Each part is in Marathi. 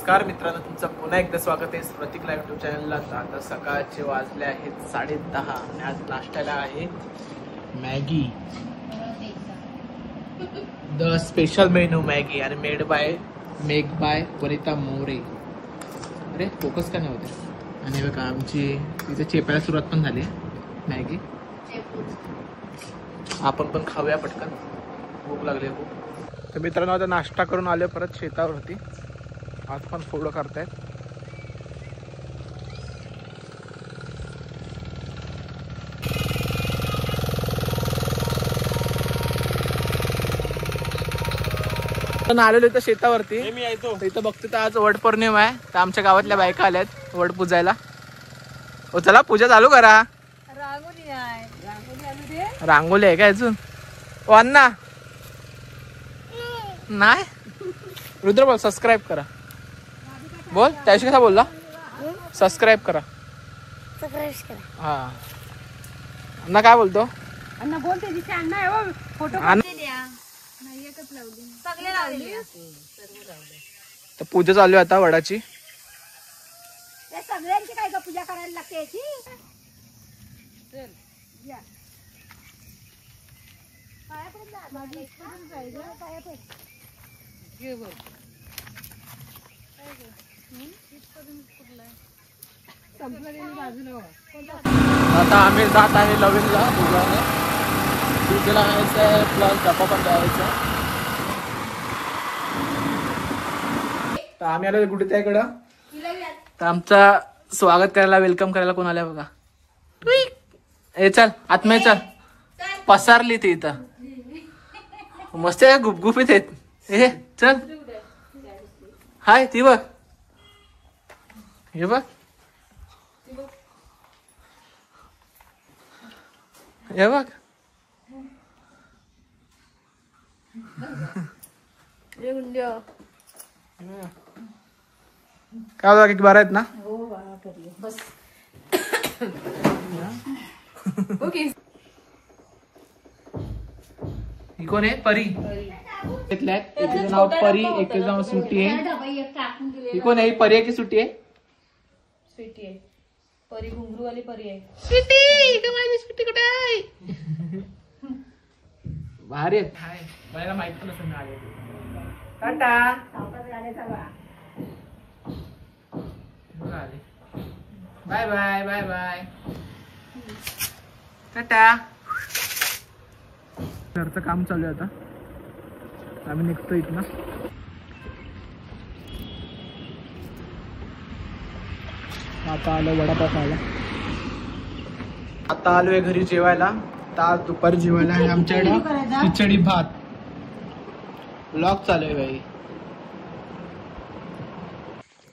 नमस्कार मित्रांनो, तुमचं पुन्हा एकदा स्वागत आहे प्रतीक लाईव्ह यूट्यूब चॅनलला. आता सकाळचे वाजले आहेत 10:30 आणि आज नाश्त्याला आहे Maggi, the special menu Maggi आणि मेड बाय वनिता मोरे. अरे फोकस का नाही होते. आणि बघा आमची तिथे चेपायला सुरुवात पण झाली मॅगी. आपण पण खाऊया पटकन, भूक लागली खूप. तर मित्रांनो आता नाश्ता करून आले परत शेतावरती. आज पण फोटो काढतायत. आलेलो इथं शेतावरती. इथं बघतो तर आज वड पौर्णिमा आहे, तर आमच्या गावातल्या बायका आल्यात वड पूजायला. हो चला पूजा चालू करा. रांगोली आहे का अजून? ओ अण्णा नाही. रुद्र बोल सबस्क्राईब करा. बोल त्याशी कसा बोलला? सबस्क्राईब करा. हा अण्णा काय बोलतो? अण्णा बोलते दिसे. अण्णा आहे हो, फोटो नाही एकच लावली, सगळे लावली. तर पूजा चालू आहे आता वडाची. त्या सगळ्यांची काय का पूजा करायला लागते याची. चल या पाया पडून जा. माझी इकडून जायचं पाया पड. घे बोल आता आम्ही जात आहे लवीनला पूजाला. पूजेला यायचं आहे प्लस डब्बा पण द्यायचा. तर आम्ही आलो कुठे त्याकडं. तर आमचा स्वागत करायला, वेलकम करायला कोण आल्या बघा. ए चल आत्मे चल. पसारली ती इथं मस्त आहे, गुपगुपीत आहेत. ए चल. हाय ती बघ, हे बघ, हे बघ. काय होता की बारा आहेत ना? बस ही कोण आहे? परी. एकीचं नाव परी, एकीचं नाव सुटी आहे. ही कोण आहे? परी आहे की सुटी आहे? स्वीटी आहे. परी घुंगरू वाली परी आहे. सुटी माझी सुटी कुठे आहे? भारी आहेत. हाय मला माहित पण नसेल ना. आले tata. Bye bye bye bye tata. घरचं काम चालू आहे आता. आम्ही निघतो इथनं. आता आलो वडापाव खायला. आता आलोय घरी जेवायला. आज दुपारी जेवायला आहे आमच्याकडे खिचडी भात. व्लॉग चालू आहे बाई.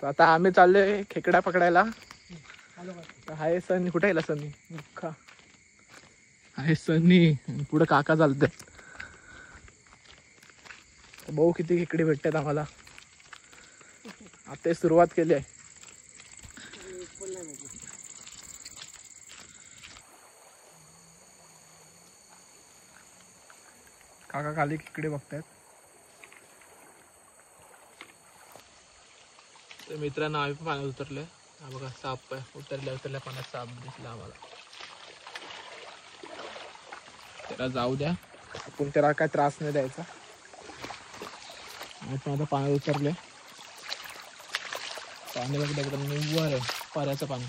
आता आम्ही चाललोय खेकडा पकडायला. हाय सनी. कुठे गेला सनी? मुख्खा आहे सनी. पुढे काका चालतात. भाऊ किती खेकडे भेटतात आम्हाला. आता सुरुवात केली आहे. काका खाली खेकडे बघतायत. तर मित्रांनो आम्ही पण पाण्यात उतरलोय. हा बघा साप आहे. उतरल्या पाण्यात साप दिसला आम्हाला. त्याला जाऊ द्या, आपण त्याला काय त्रास नाही द्यायचा. आपण आता पाण्यात उतरलोय. पाणी बघा एकदम निव्वळ आहे, पाण्याचं पाणी.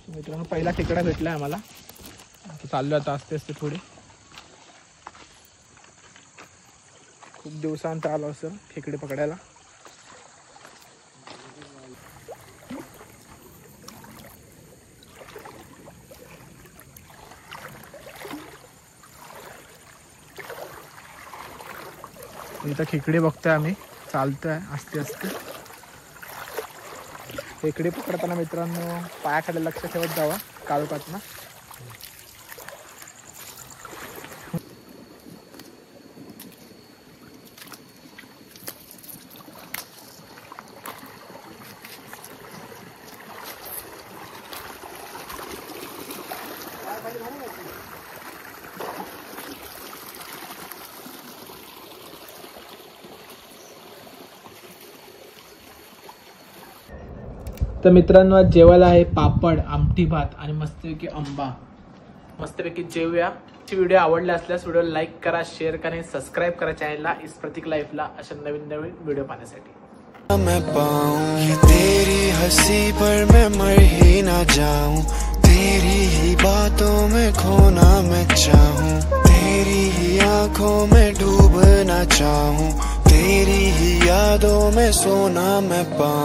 मित्रांनो पहिला खेकडा भेटलाय आम्हाला. आता चाललो आता असते असते थोडी. खूप दिवसांत आलो असेल खेकडे पकडायला. इथं खेकडे बघतोय आम्ही. चालतोय असते असते. खेकडे पकडताना मित्रांनो पायाखाली लक्ष ठेवत जावा काळोखात ना. तर मित्रांनो आज जेवायला आहे पापड, आमटी भात आणि मस्तपैकी आंबा. मस्तपैकी जेवूया. व्हिडिओ आवडला असल्यास व्हिडिओ लाईक करा, शेअर करा आणि सबस्क्राईब करा चॅनलला इस प्रतीक लाईफला अशा नवीन नवीन व्हिडिओ पाहण्यासाठी. मैं पाऊं तेरी हंसी पर मैं मर ही ना जाऊं, तेरी ही बातों में खोना मैं चाहूं, तेरी ही आंखों में डूबना चाहूं, तेरी ही यादों में सोना मैं पाऊं.